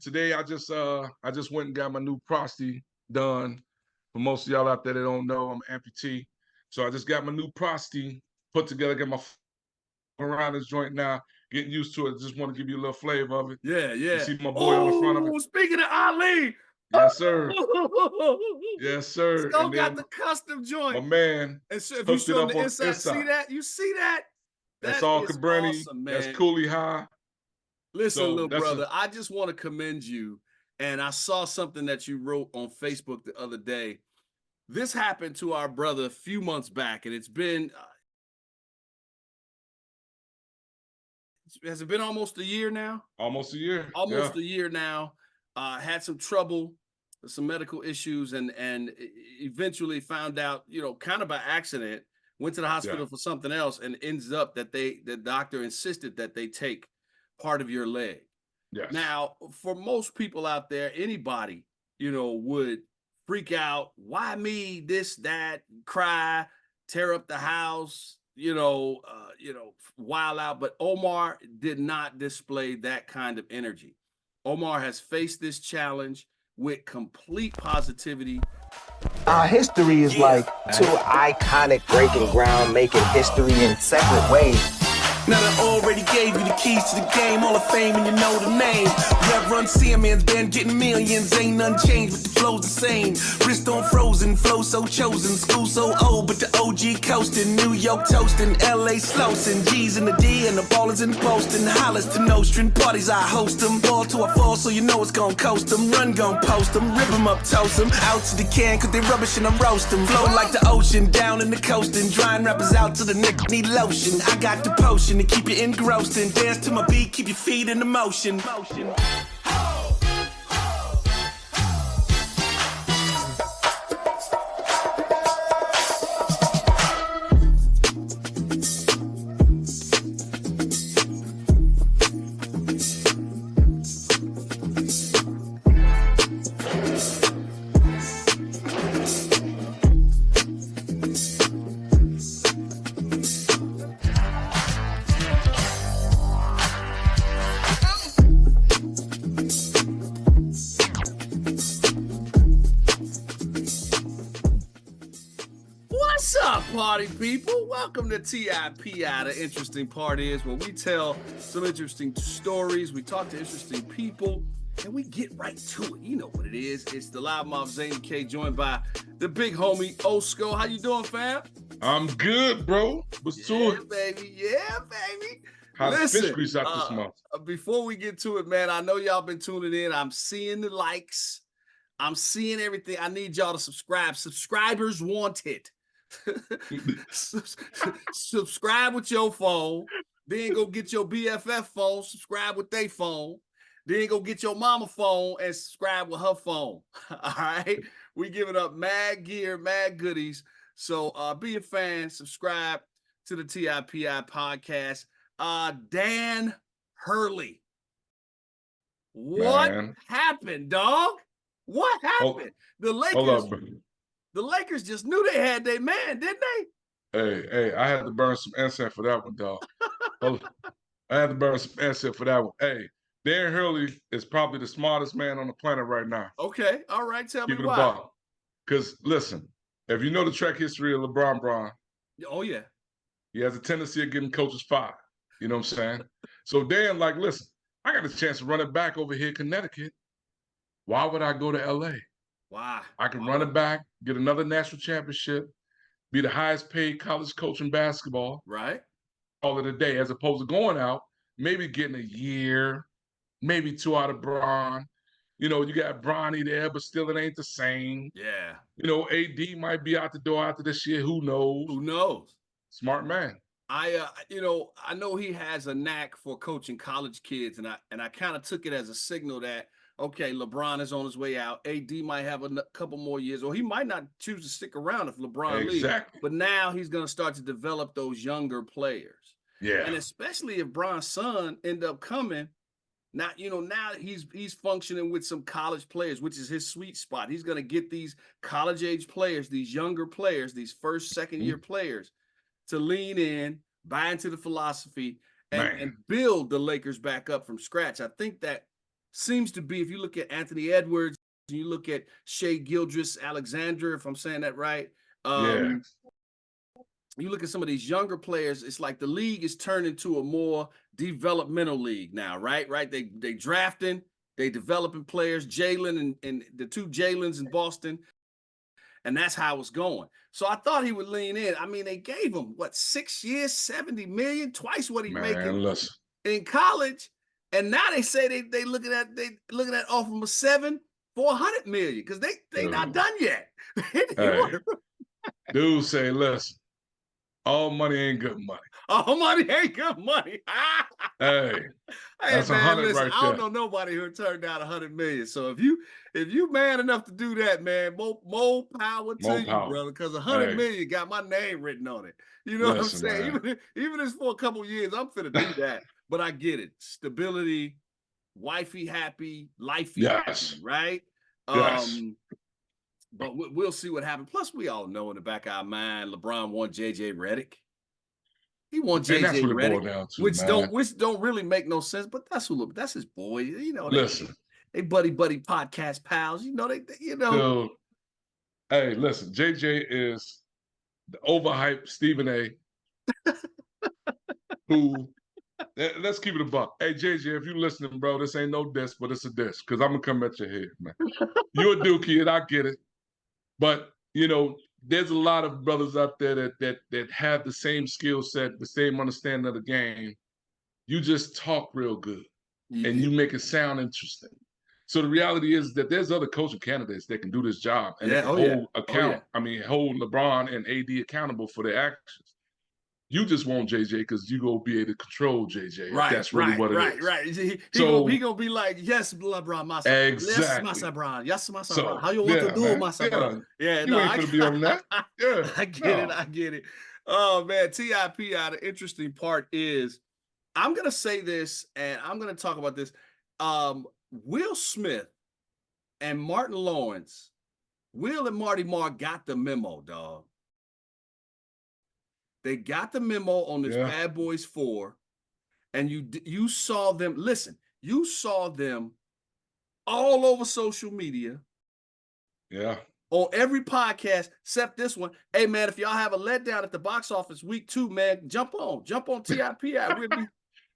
Today I just went and got my new prosty done. For most of y'all out there that don't know, I'm an amputee. So I just got my new prosty put together, get my around this joint now, getting used to it. Just want to give you a little flavor of it. Yeah, You yeah. see my boy on the front of it. Oh, speaking of Ali. Yes, sir. Yes, sir. Still And got then the custom my joint. man And so if you hooked it show them up the on the inside, see inside. that? You see that? That's That all is Cabrini. awesome, That's man. Coolie High. Listen, So little that's brother, I just want to commend you. And I saw something that you wrote on Facebook the other day. This happened to our brother a few months back, and it's been, has it been almost a year now? almost a year. Almost Yeah. a year now. Had some trouble, some medical issues, and eventually found out, kind of by accident, went to the hospital Yeah. for something else, and ends up that the doctor insisted that they take part of your leg. Yes. Now, for most people out there, anybody, would freak out. Why me? This, that, cry, tear up the house, wild out. But Omarr did not display that kind of energy. Omarr has faced this challenge with complete positivity. Our history is like two iconic breaking ground, making history in separate ways. Now I already gave you the keys to the game, Hall of Fame, and you know the name. Rev Run CMN's been getting millions, ain't none changed, but the flow's the same. Wrist on frozen, flow so chosen, school so old, but the OG coasting. New York toasting, LA slowsing, G's in the D and the ballers in Boston. Hollers to Nostrin, parties I host them. Ball to a fall, so you know it's gon' coast them. Run gon' post them, rip them up, toast them. Out to the can, cause they rubbish and I roast them. Flow like the ocean, down in the coastin'. Drying rappers out to the neck, need lotion. I got the potion to keep you engrossed and dance to my beat, keep your feet in the motion. What's up, party people? Welcome to TIPI, the interesting part is when we tell some interesting stories, we talk to interesting people, and we get right to it. You know what it is. It's the Live Mob Zannie Kaye, joined by the big homie Osco. How you doing, fam? I'm good, bro. What's to it? Baby. Yeah, baby. How's the fish grease out this month? Before we get to it, man, I know y'all been tuning in. I'm seeing the likes. I'm seeing everything. I need y'all to subscribe. Subscribers wanted. Subscribe with your phone, then go get your BFF phone, subscribe with their phone, then go get your mama phone and subscribe with her phone. All right, we giving up mad gear, mad goodies. So be a fan, subscribe to the TIPI podcast. Dan Hurley, what happened, dog? What happened? The Lakers. Hold up, bro. The Lakers just knew they had their man, didn't they? Hey, I had to burn some incense for that one, dog. I had to burn some incense for that one. Hey, Dan Hurley is probably the smartest man on the planet right now. Okay, all right, tell me Keep it why. above. Because listen, if you know the track history of LeBron, oh yeah, he has a tendency of getting coaches fired. You know what I'm saying? So Dan, like, listen, I got a chance to run it back over here in Connecticut. Why would I go to LA? Why? I can run it back, get another national championship, be the highest paid college coach in basketball. Right. All of the day, as opposed to going out, maybe getting a year, maybe two out of Bron. You know, you got Bronny there, but still it ain't the same. Yeah. You know, AD might be out the door after this year. Who knows? Who knows? Smart man. I know he has a knack for coaching college kids, and I kind of took it as a signal that, okay, LeBron is on his way out. AD might have a couple more years, or he might not choose to stick around if LeBron leaves. But now he's going to start to develop those younger players. Yeah. And especially if Bron's son end up coming, now he's functioning with some college players, which is his sweet spot. He's going to get these college age players, these younger players, these first, second year players to lean in, buy into the philosophy, and build the Lakers back up from scratch. I think that seems to be, if you look at Anthony Edwards, you look at Shea Gilgeous-Alexander, if I'm saying that right. Yeah. You look at some of these younger players, it's like the league is turned into a more developmental league now, right? They drafting, they developing players, Jalen and the two Jalens in Boston, and that's how it's going. So I thought he would lean in. I mean, they gave him, what, 6 years, 70 million, twice what he's making in college. And now they say they looking at off him a 400 million, because they not done yet. Dude say, listen, all money ain't good money. All money ain't good money. Hey, that's man, 100 listen, right I there. don't know nobody who turned down 100 million. So if you man enough to do that, man, more power to you, brother. Because 100 million got my name written on it. You know what I'm saying? Even if it's for a couple years, I'm finna do that. But I get it. Stability, wifey happy, lifey happy, right? Yes. But we'll see what happens. Plus, we all know in the back of our mind, LeBron won JJ Redick. He won JJ Redick, which don't really make no sense. But that's his boy. You know, they buddy podcast pals. You know Dude, hey, listen, JJ is the overhyped Stephen A. Who? Let's keep it a buck. Hey, JJ, if you listening, bro, this ain't no diss, but it's a diss, because I'm gonna come at your head, man. You're a Duke kid, I get it. But, you know, there's a lot of brothers out there that have the same skill set, the same understanding of the game. You just talk real good, and you make it sound interesting. So the reality is that there's other coaching candidates that can do this job and hold LeBron and AD accountable for their actions. You just want JJ because you gonna be able to control JJ. Right, that's really what it is. Right. He gonna be like, yes, LeBron, my son. Exactly. Yes, my son. Yes, my son. How you want to do, my son? Yeah, you ain't gonna be on that. Yeah, I get it. Oh man, TIP. The interesting part is, I'm gonna say this, and I'm gonna talk about this. Will Smith and Martin Lawrence, Will and Marty Marr got the memo, dog. They got the memo on this Bad Boys 4, and you saw them. Listen, you saw them all over social media. Yeah. On every podcast except this one. Hey man, if y'all have a letdown at the box office week 2, man, jump on TIPI.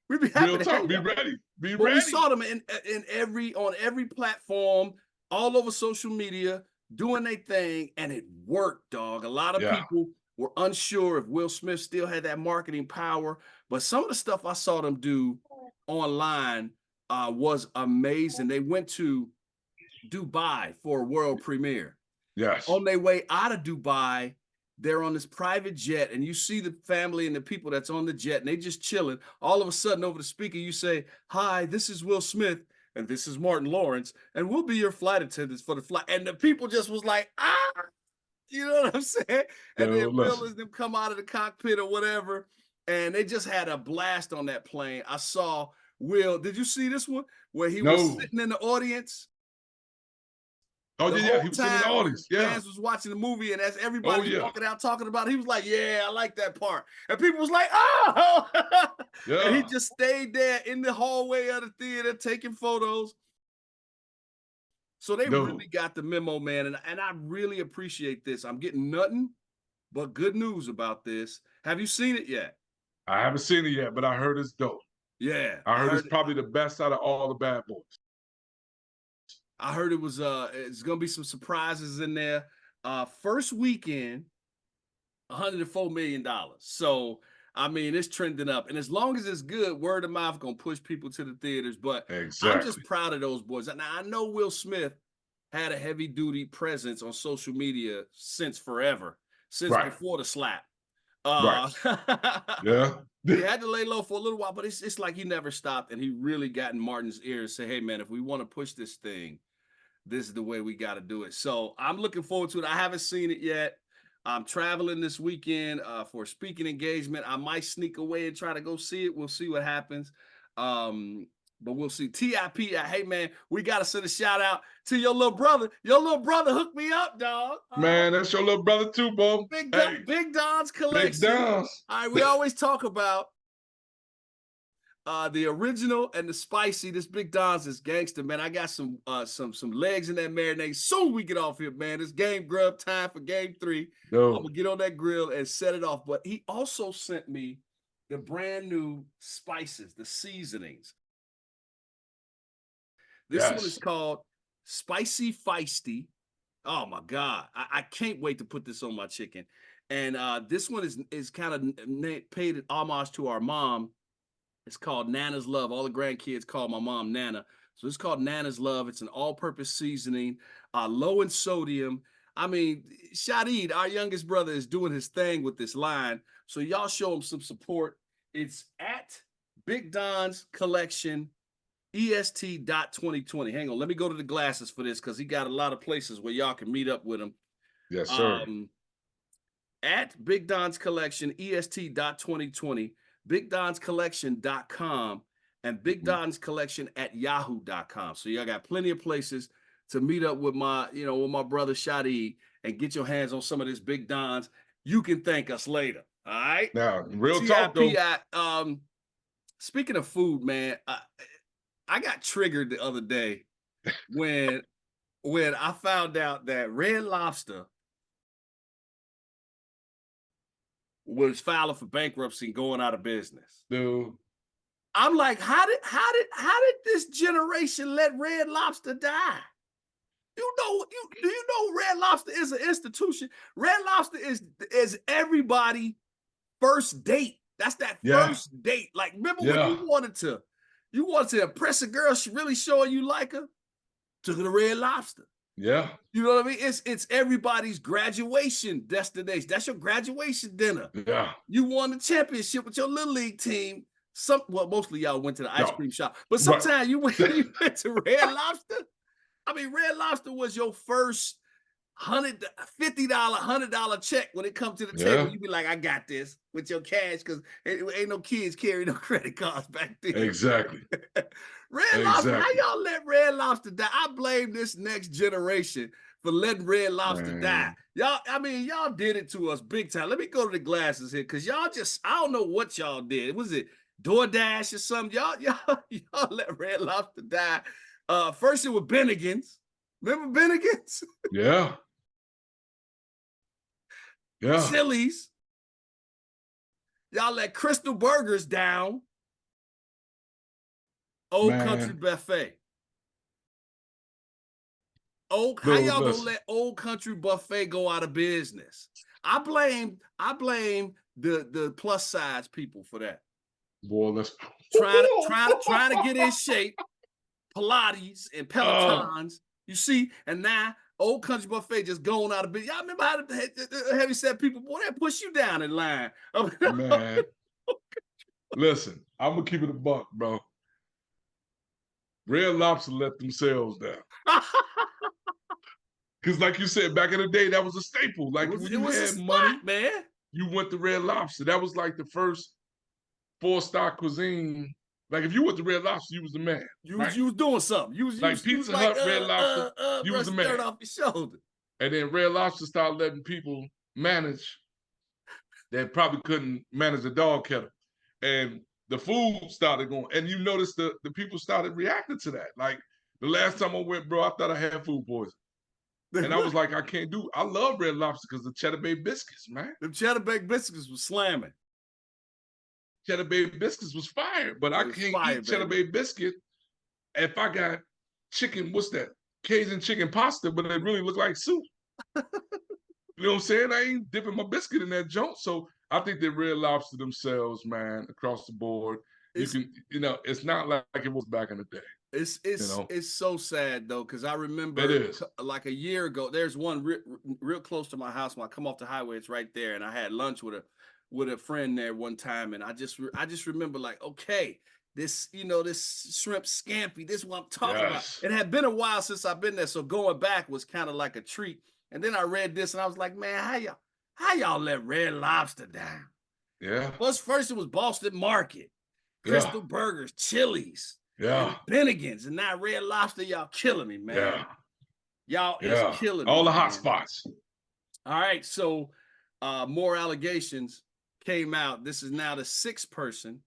We'd be happy Real to talk. Be ready. But we saw them on every platform, all over social media, doing their thing, and it worked, dog. A lot of people were unsure if Will Smith still had that marketing power, but some of the stuff I saw them do online was amazing. They went to Dubai for a world premiere. Yes. On their way out of Dubai, they're on this private jet, and you see the family and the people that's on the jet, and they just chilling. All of a sudden, over the speaker, you say, "Hi, this is Will Smith, and this is Martin Lawrence, and we'll be your flight attendants for the flight." And the people just was like, "Ah!" You know what I'm saying? And then Will and them come out of the cockpit or whatever, and they just had a blast on that plane. I saw Will. Did you see this one where he was sitting in the audience? Oh, yeah, he was sitting in the audience. Yeah. Fans was watching the movie, and as everybody was walking out talking about it, he was like, "Yeah, I like that part." And people was like, "Oh!" And he just stayed there in the hallway of the theater taking photos. So they really got the memo, man, and I really appreciate this. I'm getting nothing but good news about this. Have you seen it yet? I haven't seen it yet, but I heard it's dope. Yeah. I heard it's probably the best out of all the Bad Boys. I heard it was it's gonna be some surprises in there. First weekend, $104 million. So I mean, it's trending up, and as long as it's good, word of mouth gonna push people to the theaters. But I'm just proud of those boys. Now I know Will Smith had a heavy duty presence on social media since forever, since before the slap. He had to lay low for a little while, but it's like he never stopped, and he really got in Martin's ear and say, "Hey man, if we want to push this thing, this is the way we got to do it." So I'm looking forward to it. I haven't seen it yet. I'm traveling this weekend for a speaking engagement. I might sneak away and try to go see it. We'll see what happens. But we'll see. TIP, hey man, we got to send a shout out to your little brother. Your little brother hooked me up, dog. Man, that's your little brother too, bro. Big Don's collection. Big Don's. All right, we always talk about the original and the spicy. This Big Don's is gangster, man. I got some legs in that marinade. Soon we get off here, man. It's game grub time for game 3. No. I'm gonna get on that grill and set it off. But he also sent me the brand new spices, the seasonings. This one is called Spicy Feisty. Oh my God. I can't wait to put this on my chicken. And this one is kind of paid homage to our mom. It's called Nana's Love. All the grandkids call my mom Nana. So it's called Nana's Love. It's an all-purpose seasoning, low in sodium. I mean, Shadid, our youngest brother, is doing his thing with this line. So y'all show him some support. It's at Big Don's Collection, EST.2020. Hang on, let me go to the glasses for this because he got a lot of places where y'all can meet up with him. Yes, sir. At Big Don's Collection, EST.2020, BigDonsCollection.com, and Big Don's Collection at Yahoo.com. So y'all got plenty of places to meet up with my, with my brother Shadi and get your hands on some of this Big Don's. You can thank us later. All right. Now, real talk though. Speaking of food, man, I got triggered the other day when I found out that Red Lobster was filing for bankruptcy and going out of business. Dude. I'm like, how did this generation let Red Lobster die? Do you know Red Lobster is an institution? Red Lobster is everybody first date. That's that first date. Like, remember when you wanted to impress a girl, she really showing you like her? Took her to Red Lobster. Yeah. You know what I mean? It's everybody's graduation destination. That's your graduation dinner. Yeah. You won the championship with your little league team. Mostly y'all went to the ice cream shop, but sometimes you went to Red Lobster. I mean, Red Lobster was your first $50, $100 check when it comes to the table. You be like, I got this with your cash because ain't no kids carrying no credit cards back then. Exactly. Red Lobster, how y'all let Red Lobster die? I blame this next generation for letting Red Lobster die. Y'all did it to us big time. Let me go to the glasses here because y'all I don't know what y'all did. Was it DoorDash or something? Y'all let Red Lobster die. First it was Bennigan's. Remember Bennigan's? Yeah. Yeah. Chili's. Y'all let Crystal Burgers down. Old Country Buffet. How y'all gonna let Old Country Buffet go out of business? I blame the plus size people for that. Boy, let's trying to get in shape. Pilates and Pelotons, you see, and now Old Country Buffet just going out of business. Y'all remember how the heavy set people, boy, they push you down in line. Man, listen, I'm gonna keep it a buck, bro. Red Lobster let themselves down. Because like you said, back in the day, that was a staple. Like when you had money, man, you went to Red Lobster. That was like the first 4-star cuisine. Like if you went to Red Lobster, you was the man. You was doing something. You was Pizza Hut, Red Lobster, you was the man. Dirt off your shoulder. And then Red Lobster started letting people manage that probably couldn't manage a dog kettle. And the food started going. And you notice the people started reacting to that. Like the last time I went, bro, I thought I had food poisoning. And I was like, I love Red Lobster because the Cheddar Bay biscuits, man. The Cheddar Bay biscuits was slamming. Cheddar Bay biscuits was fire, but I can't eat Cheddar Bay biscuit if I got chicken, what's that? Cajun chicken pasta, but it really looked like soup. You know what I'm saying? I ain't dipping my biscuit in that junk. So I think they Red Lobster themselves, man, across the board. It's not like it was back in the day. It's so sad though, because I remember like a year ago, there's one real close to my house. When I come off the highway, it's right there, and I had lunch with a friend there one time, and I just remember like, okay, this this shrimp scampi, this is what I'm talking about. It had been a while since I've been there, so going back was kind of like a treat. And then I read this, and I was like, man, how y'all let Red Lobster down? Yeah. First it was Boston Market, Crystal Burgers, Chili's, Bennigan's, and now Red Lobster. Y'all killing me, man. Y'all is killing me. All the hot spots. All right, so more allegations came out. This is now the 6th person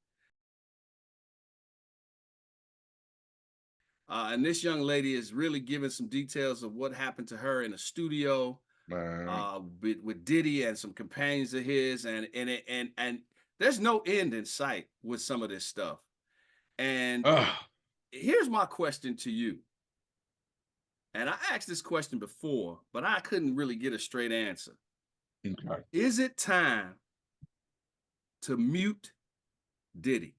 And this young lady is really giving some details of what happened to her in the studio with Diddy and some companions of his, and there's no end in sight with some of this stuff. And here's my question to you. And I asked this question before, but I couldn't really get a straight answer. Okay. Is it time to mute Diddy?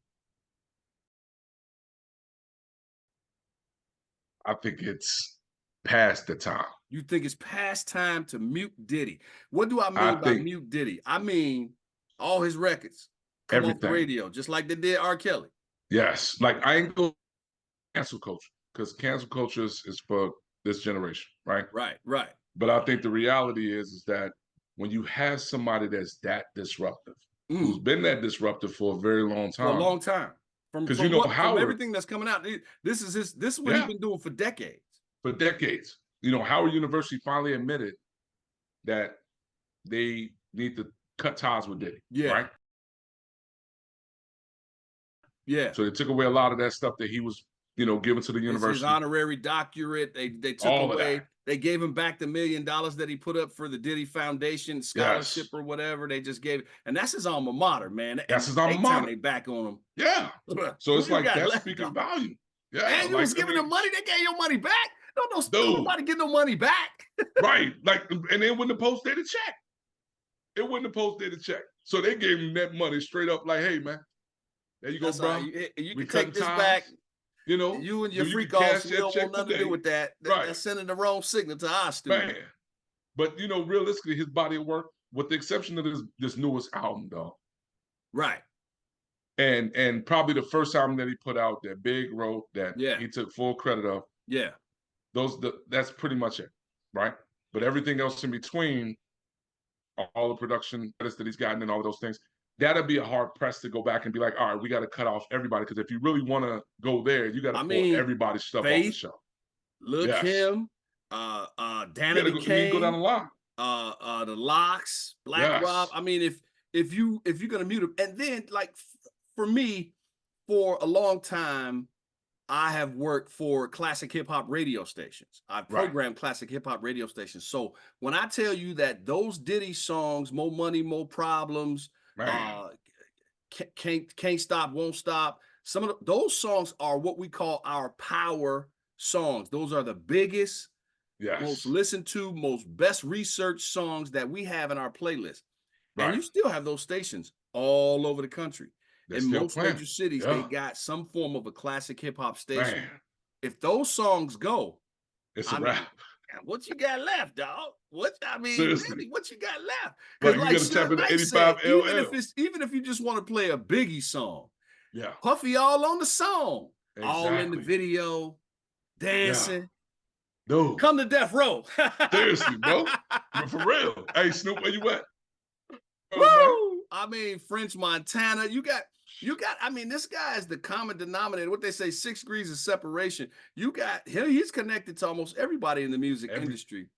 I think it's past the time. You think it's past time to mute Diddy? What do I mean by mute Diddy? I mean all his records come off the radio, just like they did R. Kelly. Yes, like I ain't go cancel culture, because cancel culture is for this generation, right? Right. But I think the reality is that when you have somebody that's that disruptive, who's been that disruptive for a very long time, for a long time, because you know Howard, from everything that's coming out, this is what he's been doing for decades. For decades, you know, Howard University finally admitted that they need to cut ties with Diddy. Yeah. Right. Yeah. So they took away a lot of that stuff that he was, you know, given to the university. His honorary doctorate. They took all away. They gave him back the $1 million that he put up for the Diddy Foundation scholarship or whatever. They just gave, and that's his alma mater, man. That's his alma mater. They back on him. Yeah. So it's like that's speaking volume. Yeah. And you was giving them money. They gave your money back. Don't nobody get no money back. Right. Like, and they wouldn't have posted a check. It wouldn't have posted a check. So they gave him that money straight up, like, hey, man, there you go, bro. You can take this back. You know, you and your freak offs, you don't want nothing to do with that. That's sending the wrong signal to our students. Man. But, you know, realistically, his body of work, with the exception of this newest album, though. Right. And probably the first album that he put out that Big wrote that he took full credit of. Yeah. That's pretty much it, right? But everything else in between, all the production credits that he's gotten and all of those things, that'd be a hard press to go back and be like, all right, we got to cut off everybody, because if you really want to go there, you got to pull everybody's stuff off the show. Lil' Kim, Zannie Kaye, go down the line. The Locks, Black Rob. I mean, if you're gonna mute him, and then like for me, for a long time, I have worked for classic hip hop radio stations. I've programmed classic hip hop radio stations. So when I tell you that those Diddy songs, More Money, More Problems, Can't Stop, Won't Stop, some of those songs are what we call our power songs. Those are the biggest, most listened to, most best researched songs that we have in our playlist. And you still have those stations all over the country. In most major cities, they got some form of a classic hip hop station. Man. If those songs go, it's a wrap. What you got left, dog? Seriously. Really, what you got left? Like you gotta tap into 85 LL. Even if you just want to play a Biggie song, Puffy all on the song, all in the video, dancing. Dude, come to Death Row. Seriously, bro. For real. Hey, Snoop, where you at? Woo! I mean, French Montana. You got, I mean, this guy is the common denominator. What they say, 6 degrees of separation. You got him, he's connected to almost everybody in the music industry.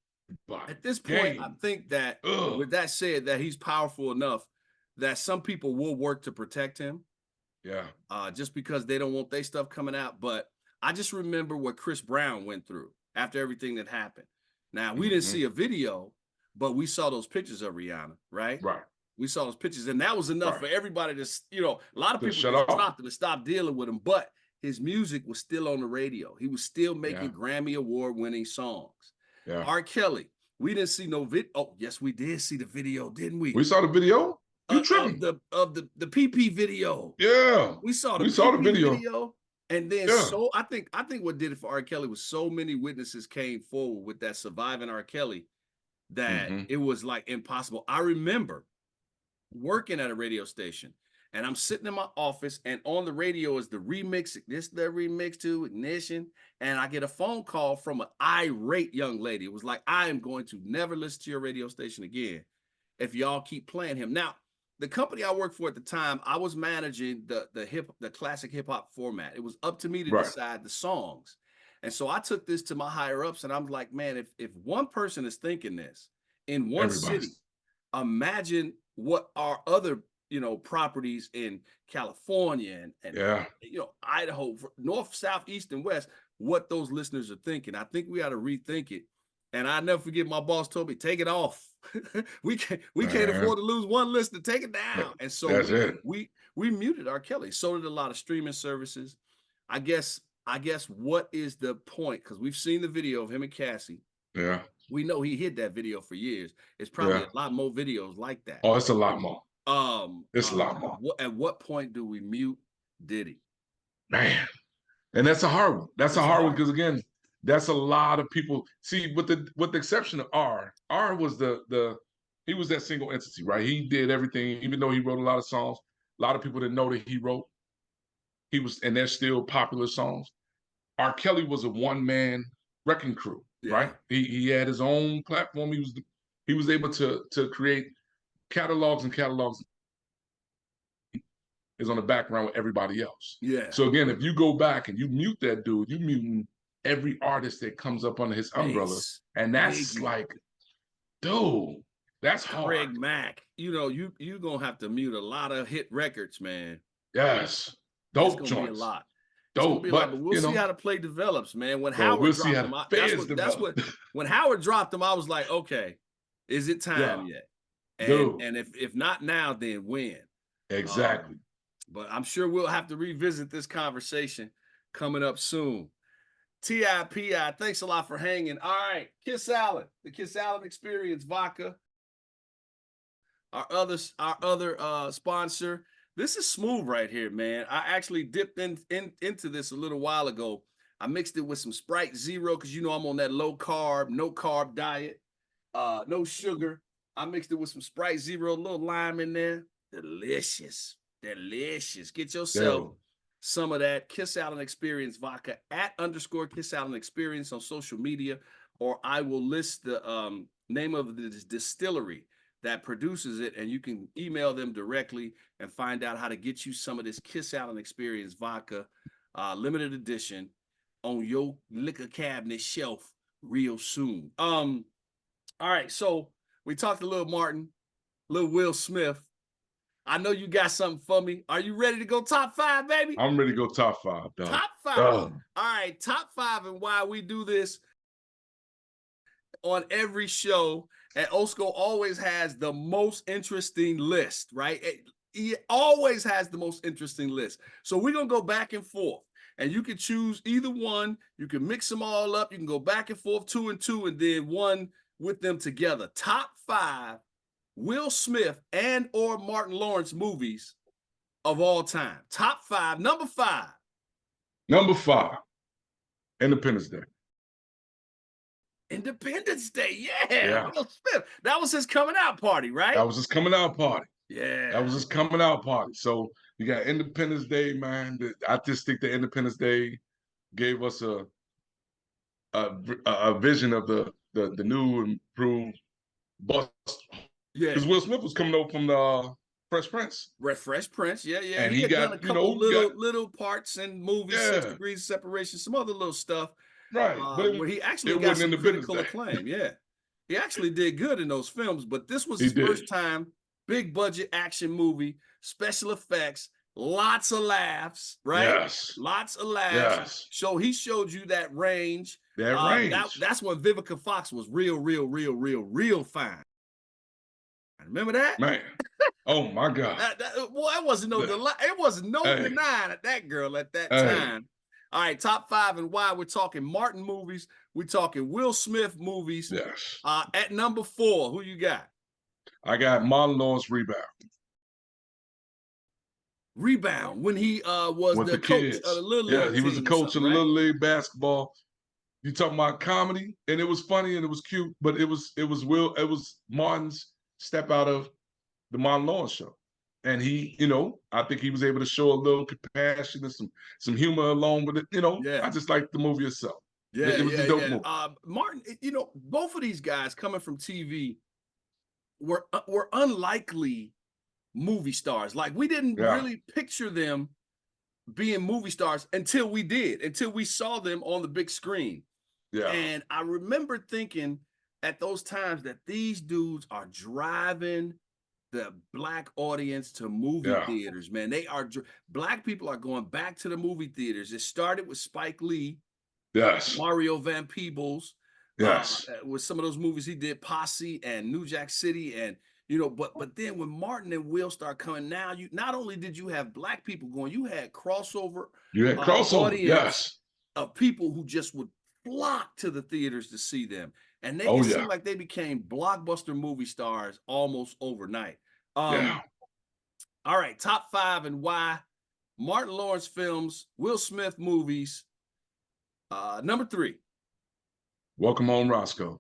At this point, I think that with that said, that he's powerful enough that some people will work to protect him. Yeah. Just because they don't want their stuff coming out. But I just remember what Chris Brown went through after everything that happened. Now, we didn't see a video, but we saw those pictures of Rihanna, right? Right. We saw those pictures, and that was enough for everybody to, you know, a lot of people stopped him and stopped dealing with him, but his music was still on the radio. He was still making Grammy Award-winning songs. Yeah. R. Kelly, we didn't see no video. Oh, yes, we did see the video, didn't we? We saw the video? You tripping? Of the PP video. Yeah. We saw the video. And then I think what did it for R. Kelly was so many witnesses came forward with that surviving R. Kelly that it was like impossible. I remember working at a radio station, and I'm sitting in my office, and on the radio is the remix. This the remix to Ignition, and I get a phone call from an irate young lady. It was like, I am going to never listen to your radio station again if y'all keep playing him. Now, the company I worked for at the time, I was managing the classic hip hop format. It was up to me to decide the songs. And so I took this to my higher ups, and I'm like, man, if one person is thinking this in one city, imagine what our other, you know, properties in California and you know, Idaho, north, south, east, and west, what those listeners are thinking. I think we got to rethink it. And I never forget my boss told me, take it off. we can't afford to lose one listener. Take it down. And so we muted R. Kelly. So did a lot of streaming services. I guess what is the point? Because we've seen the video of him and Cassie. Yeah. We know he hid that video for years. It's probably a lot more videos like that. Oh, it's a lot more. It's a lot more. At what point do we mute Diddy? Man. And that's a hard one. That's a hard one because, again, that's a lot of people. See, with the exception of R was he was that single entity, right? He did everything, even though he wrote a lot of songs. A lot of people didn't know that he wrote. And they're still popular songs. R. Kelly was a one-man wrecking crew, right? He had his own platform. He was able to create catalogs and catalogs is on the background with everybody else. Yeah. So again, if you go back and you mute that dude, you muting every artist that comes up under his umbrella. And that's like, dude, that's hard. Greg Mack, you gonna have to mute a lot of hit records, man. Yes. Dope joints. Be a lot. Dope, but we'll see how the play develops, man. When Howard dropped him, when Howard dropped him, I was like, okay, is it time yet? And if not now, then when? Exactly. But I'm sure we'll have to revisit this conversation coming up soon. TIPI, thanks a lot for hanging. All right, Kiss Allen, the Kiss Allen Experience Vodka. Our other sponsor. This is smooth right here, man. I actually dipped into this a little while ago. I mixed it with some Sprite Zero because I'm on that low carb, no carb diet, no sugar. I mixed it with some Sprite Zero, a little lime in there. Delicious. Get yourself some of that Kiss Allen Experience Vodka at _Kiss Allen Experience on social media, or I will list the name of the distillery that produces it, and you can email them directly and find out how to get you some of this Kiss Allen Experience Vodka, limited edition, on your liquor cabinet shelf real soon. All right, so we talked a little Martin, little Will Smith. I know you got something for me. Are you ready to go top 5, baby? I'm ready to go top 5, dog. Top 5. All right, top 5 and why we do this on every show. And Osco always has the most interesting list, right? He always has the most interesting list. So we're going to go back and forth. And you can choose either one. You can mix them all up. You can go back and forth, 2 and 2, and then one with them together. Top 5 Will Smith and or Martin Lawrence movies of all time. Top 5. Number 5. Number 5. Independence Day. Independence Day, yeah. Will Smith. That was his coming out party, right? That was his coming out party. Yeah. That was his coming out party. So you got Independence Day, man. I just think that Independence Day gave us a vision of the new improved bust. Yeah. Because Will Smith was coming over from the Fresh Prince. Fresh Prince, yeah. And he got done a couple little parts in movies, 6 Degrees of Separation, some other little stuff. Right. Where he actually got some critical acclaim. Yeah. He actually did good in those films, but this was his first time, big budget action movie, special effects, lots of laughs, right? Yes. Lots of laughs. Yes. So he showed you that range. Range. That's when Vivica Fox was real fine. Remember that? Man. Oh my God. It wasn't no denying that girl at that time. All right, top 5 and why. We're talking Martin movies. We're talking Will Smith movies. Yes. At number 4, who you got? I got Martin Lawrence Rebound. When he was with the coach of the Little League. Yeah, he was the coach of the Little League basketball. You talking about comedy, and it was funny and it was cute, but it was Martin's step out of the Martin Lawrence show. And he, I think he was able to show a little compassion and some humor along with it. I just like the movie itself. Yeah, it was a dope movie. Martin, both of these guys coming from TV were unlikely movie stars. Like, we didn't really picture them being movie stars until we saw them on the big screen. Yeah. And I remember thinking at those times that these dudes are driving the Black audience to movie theaters, man. Black people are going back to the movie theaters. It started with Spike Lee Yes. Mario Van Peebles. Yes. With some of those movies he did, Posse and New Jack City, and but then when Martin and Will start coming, now you not only did you have black people going, you had crossover. You had crossover. Audience Yes. of people who just would flock to the theaters to see them, and it seemed like they became blockbuster movie stars almost overnight. Yeah. All right, top 5 and why. Martin Lawrence films, Will Smith movies. Number 3. Welcome Home, Roscoe.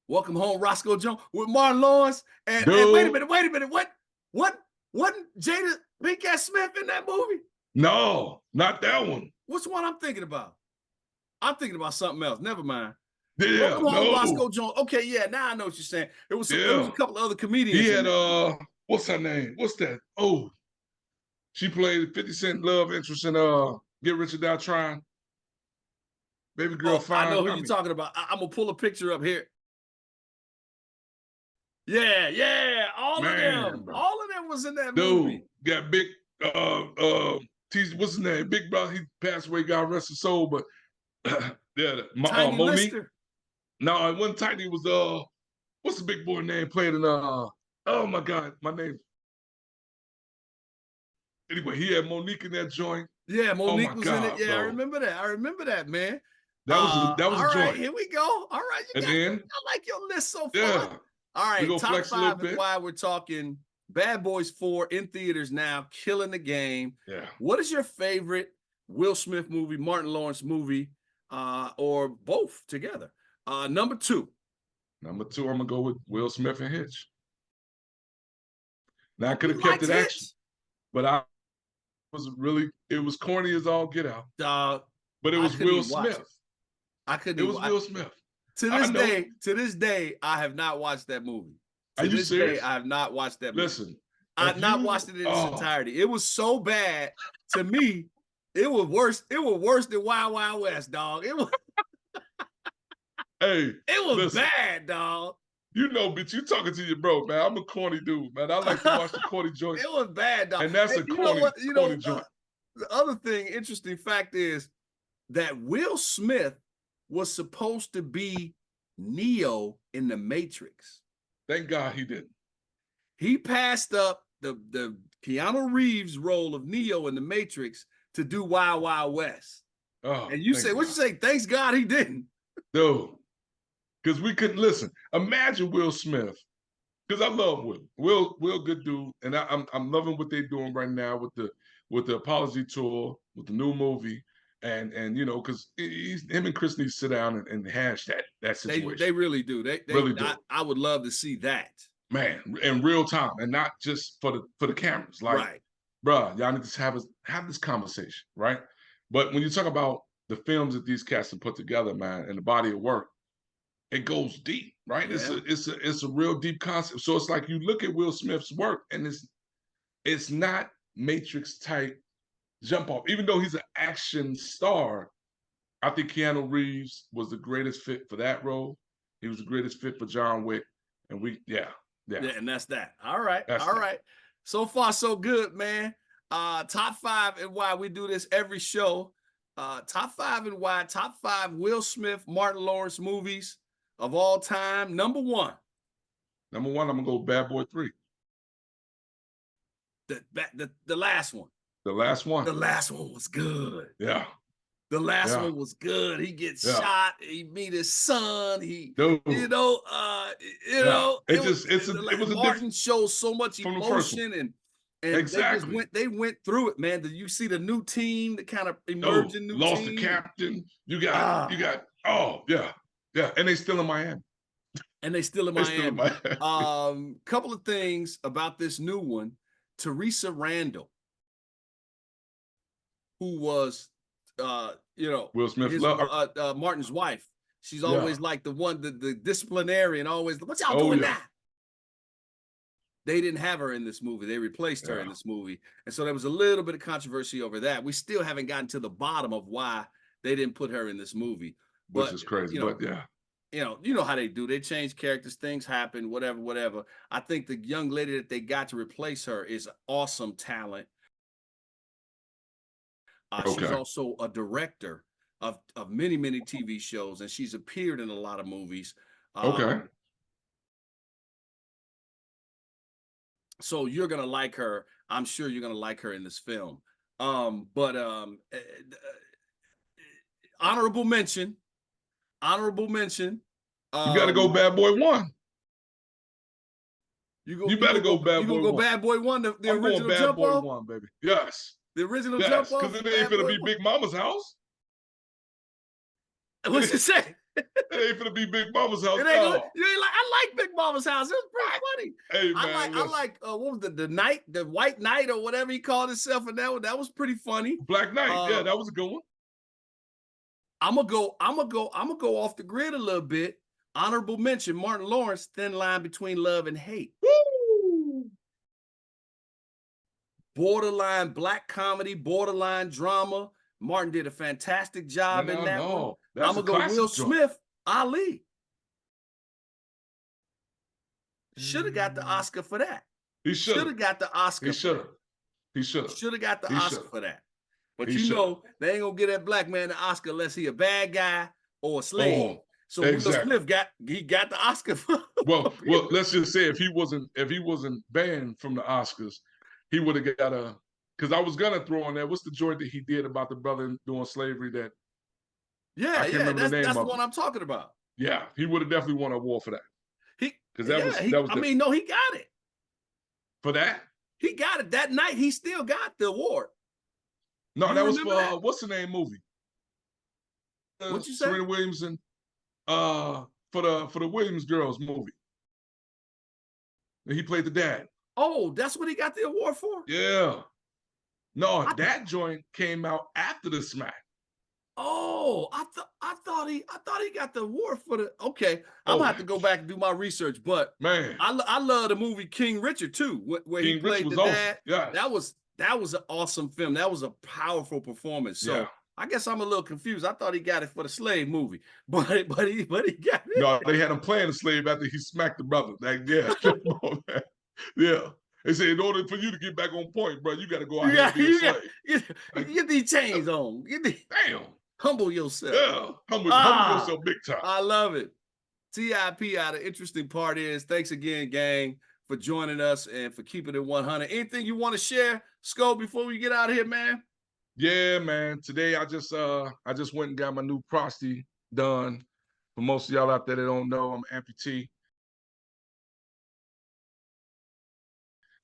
Welcome Home, Roscoe Jones with Martin Lawrence. And wait a minute. What? Wasn't Jada Pinkett Smith in that movie? No, not that one. Which one I'm thinking about? I'm thinking about something else. Never mind. Yeah, Welcome Home, Roscoe Jones. Okay, yeah, now I know what you're saying. It was a couple of other comedians. He had what's her name? What's that? Oh, she played 50 Cent love interest in Get Rich or Die Trying. Baby girl, fine. I know who you're talking about. I'm gonna pull a picture up here. Yeah, all of them was in that movie. Got big what's his name? Big brother, he passed away, God rest his soul, but Tiny Monique. Lister. No, it wasn't Tiny, it was what's the big boy name played in oh my God, my name. Anyway, he had Monique in that joint. Yeah, Monique was in it. Yeah, bro. I remember that, man. That was a all joint. Right, here we go. All right, I like your list so far. Yeah. All right, top 5 and why we're talking Bad Boys 4 in theaters now, killing the game. Yeah. What is your favorite Will Smith movie, Martin Lawrence movie, or both together? Number 2. Number 2, I'm gonna go with Will Smith and Hitch. Now I could have kept it action, but it was corny as all get out. But it was Will Smith. I couldn't. It was Will Smith. To this day, I have not watched that movie. Are you serious? I have not watched that movie. Listen, I've not watched it in its entirety. It was so bad to me. It was worse. It was worse than Wild Wild West, dog. It was. Hey, it was bad, dog. You know, bitch, you talking to your bro, man. I'm a corny dude, man. I like to watch the corny joints. It was bad, dog. And that's a corny joint. The other thing, interesting fact is that Will Smith was supposed to be Neo in the Matrix. Thank God he didn't. He passed up the Keanu Reeves role of Neo in the Matrix to do Wild Wild West. Oh, and you say, what you say? Thanks God he didn't. Dude, because we couldn't listen. Imagine Will Smith, because I love Will. Will, good dude, and I'm loving what they're doing right now with the apology tour, with the new movie. And you know, because him and Chris need to sit down and hash that situation. They really do. They really do. I would love to see that, man, in real time, and not just for the cameras. Like, right, bruh, y'all need to have this conversation, right? But when you talk about the films that these cats have put together, man, and the body of work, it goes deep, right? Yeah. It's a real deep concept. So it's like you look at Will Smith's work, and it's not Matrix type jump off. Even though he's an action star, I think Keanu Reeves was the greatest fit for that role. He was the greatest fit for John Wick. And and that's that. All right. All right. So far, so good, man. Top 5 and why. We do this every show. Top 5 and why. Top 5 Will Smith, Martin Lawrence movies of all time. Number 1. I'm gonna go Bad Boy 3. The last one. The last one. The last one was good. Yeah. The last one was good. He gets shot. He meet his son. It was Martin shows so much emotion and exactly. they went through it, man. Did you see the new team that kind of emerging new lost team? The captain. You got and they still in Miami. Couple of things about this new one. Teresa Randall, who was, Will Smith's Martin's wife. She's always like the one, the disciplinarian, always, what y'all doing now? They didn't have her in this movie. They replaced her in this movie. And so there was a little bit of controversy over that. We still haven't gotten to the bottom of why they didn't put her in this movie. Which is crazy, but yeah. You know how they do. They change characters, things happen, whatever. I think the young lady that they got to replace her is awesome talent. She's Okay. also a director of many, many TV shows, and she's appeared in a lot of movies. Okay. So you're gonna like her. I'm sure you're gonna like her in this film. Honorable mention. Honorable mention. You got to go Bad Boy 1. You better go Bad You Boy gonna go 1. Bad Boy 1, the I'm going original Bad jump Boy off? 1, baby. Yes. The original Yes. jump off? Because it ain't finna be Big Mama's house. What you say? It ain't finna be Big Mama's house. It ain't gonna, you ain't like, I like Big Mama's house. It was pretty funny. Hey, man, I like what was the White Knight or whatever he called himself in that one. That was pretty funny. Black Knight, yeah, that was a good one. I'm gonna go off the grid a little bit. Honorable mention, Martin Lawrence, Thin Line Between Love and Hate. Woo! Borderline black comedy, borderline drama. Martin did a fantastic job in that one. I'm gonna go Will Smith, Ali. Should have got the Oscar for that. He should have got the Oscar. He should have. He should have. Should have got the Oscar for that. But He you know, they ain't gonna get that black man the Oscar unless he a bad guy or a slave. So exactly. Will Smith got the Oscar for. Well, let's just say if he wasn't banned from the Oscars, he would have got a. Because I was gonna throw on there. What's the joint that he did about the brother doing slavery? That I can't remember the name that's of the one I'm talking about. Yeah, he would have definitely won an award for that. He No, he got it for that. He got it that night. He still got the award. No, that was for what's the name movie? What you say? Serena Williams and for the Williams Girls movie. And he played the dad. Oh, that's what he got the award for? Yeah. No, that joint came out after the smack. Oh, I thought he got the award for the. Okay, I'm gonna have to go back and do my research. But man, I love the movie King Richard too, where he played the dad. Yeah, that was an awesome film. That was a powerful performance. So I guess I'm a little confused. I thought he got it for the slave movie, but he got it. No, they had him playing the slave after he smacked the brother. Like, yeah. They say in order for you to get back on point, bro, you got to go out here and be a slave. Get these chains on. Damn. Humble yourself. Yeah, humble yourself big time. I love it. TIPI, the interesting part is, thanks again, gang, for joining us and for keeping it 100. Anything you want to share, Sco, before we get out of here, man? Yeah, man. Today I just went and got my new prosty done. For most of y'all out there that don't know, I'm amputee.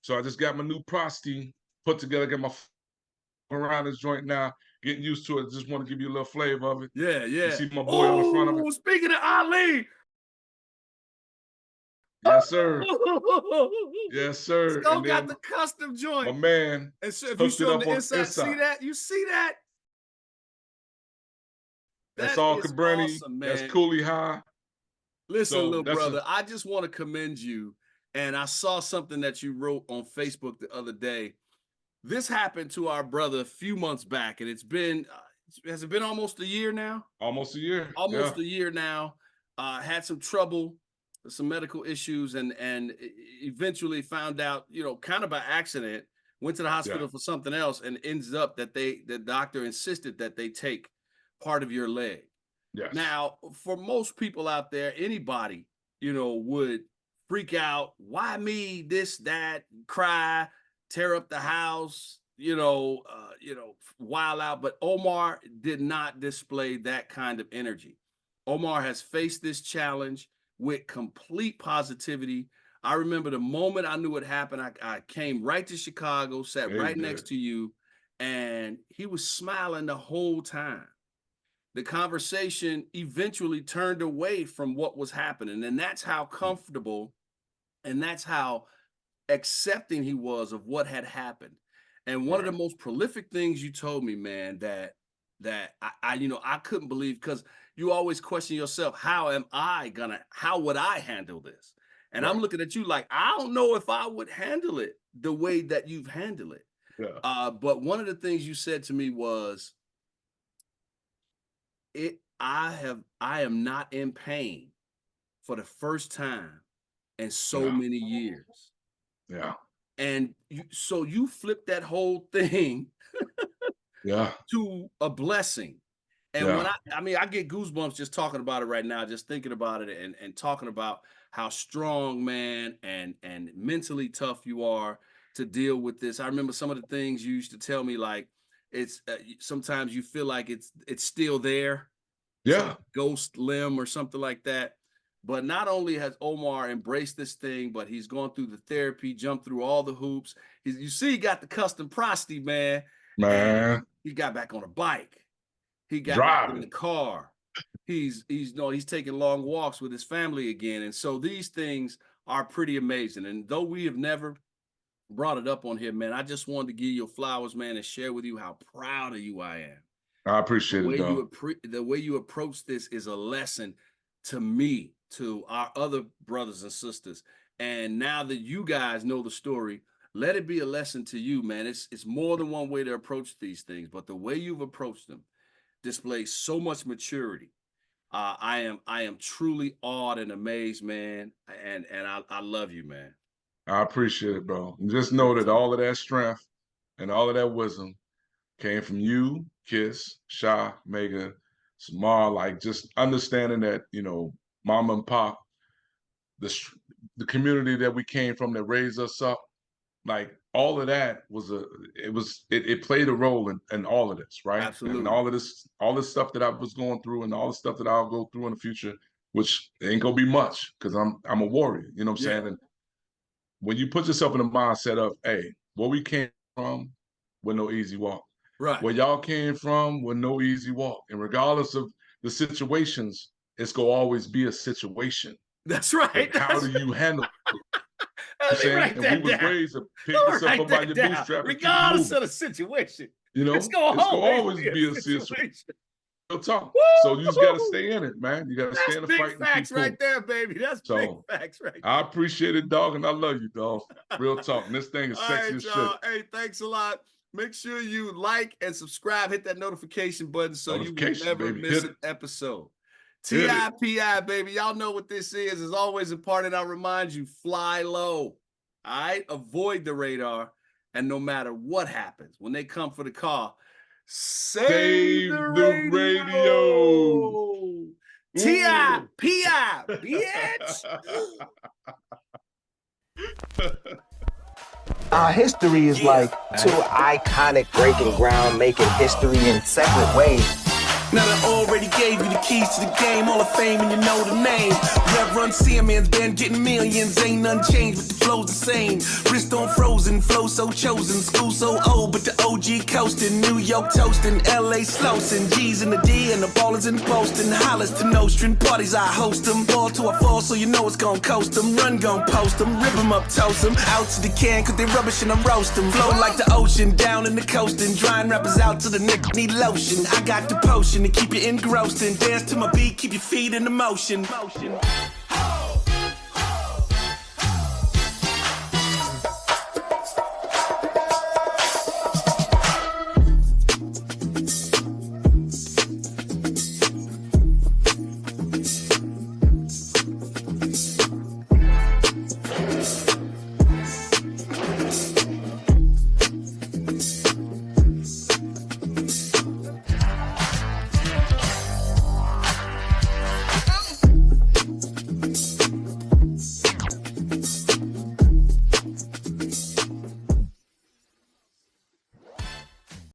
So I just got my new prosty put together, get my around this joint now, getting used to it. Just want to give you a little flavor of it. Yeah. You see my boy on the front of it. Speaking of Ali. Yes, sir. Yes, sir. Still got the custom joint. My man. And so if you show on the inside, see that? You see that? That's all Cabrani. Awesome, that's Cooley High. Listen, little brother, I just want to commend you. And I saw something that you wrote on Facebook the other day. This happened to our brother a few months back, and it's been, has it been almost a year now? Almost a year. Almost a year now. Had some trouble, some medical issues, and eventually found out, kind of by accident, went to the hospital for something else, and ends up that the doctor insisted that they take part of your leg. Yes. Now, for most people out there, anybody, would freak out. Why me? This, that, cry, tear up the house, wild out. But Omar did not display that kind of energy. Omar has faced this challenge with complete positivity. I remember the moment I knew it happened, I came right to Chicago, sat right next to you, and he was smiling the whole time. The conversation eventually turned away from what was happening. And that's how comfortable and that's how accepting he was of what had happened. And one of the most prolific things you told me, man, that I couldn't believe, because you always question yourself, how would I handle this? And I'm looking at you like, I don't know if I would handle it the way that you've handled it. Yeah. But one of the things you said to me was, I am not in pain for the first time in so many years. Yeah. And you flipped that whole thing to a blessing. And when I mean, I get goosebumps just talking about it right now, just thinking about it and talking about how strong, man, and mentally tough you are to deal with this. I remember some of the things you used to tell me, like it's sometimes you feel like it's still there. Yeah. Ghost limb or something like that. But not only has Omarr embraced this thing, but he's gone through the therapy, jumped through all the hoops. You see, he got the custom prosty, man. Man. He got back on a bike. He got driving back in the car. He's taking long walks with his family again. And so these things are pretty amazing. And though we have never brought it up on here, man, I just wanted to give you flowers, man, and share with you how proud of you I am. I appreciate it, dog. The way you approach this is a lesson to me, to our other brothers and sisters. And now that you guys know the story, let it be a lesson to you, man. It's more than one way to approach these things, but the way you've approached them displays so much maturity. I am truly awed and amazed, man. And I love you, man. I appreciate it, bro. And just know that all of that strength and all of that wisdom came from you, Kiss, Sha, Mega, Samar, like just understanding that, you know, Mama and Pop, the community that we came from that raised us up, like all of that it played a role in all of this, right? Absolutely. And all this stuff that I was going through and all the stuff that I'll go through in the future, which ain't gonna be much because I'm a warrior, you know what I'm saying? And when you put yourself in the mindset of, hey, where we came from with no easy walk. Right. Where y'all came from with no easy walk. And regardless of the situations, it's gonna always be a situation. That's right. But how do you handle it? And we was raised to pick yourself up by your bootstrap. Regardless of the situation. You know, it's gonna always be a situation. Woo! So you just gotta stay in it, man. You gotta stay in the fight. That's big facts right there, baby. That's big facts right there. I appreciate it, dog, and I love you, dog. Real talk. And this thing is sexy as shit. Hey, thanks a lot. Make sure you like and subscribe. Hit that notification button so you will never miss an episode. TIPI, baby. Y'all know what this is. As always important, I'll remind you, fly low. All right? Avoid the radar. And no matter what happens, when they come for the car, save the radio. TIPI, bitch. Our history is like two iconic breaking ground, making history in separate ways. Now I already gave you the keys to the game, Hall of Fame, and you know the name. Rev Run CMN's been getting millions, ain't none changed, but the flow's the same. Wrist on frozen, flow so chosen, school so old, but the OG coasting. New York toasting, LA slowsin', G's in the D and the ballers in Boston. Hollers to Nostrin, parties I host them. Ball to a fall, so you know it's gon' coast them. Run gon' post them, rip them up, toast them. Out to the can, cause they rubbish and I'm roasting. Flow like the ocean, down in the coastin'. Drying rappers out to the niggas need lotion. I got the potion to keep you engrossed and dance to my beat, keep your feet in the motion.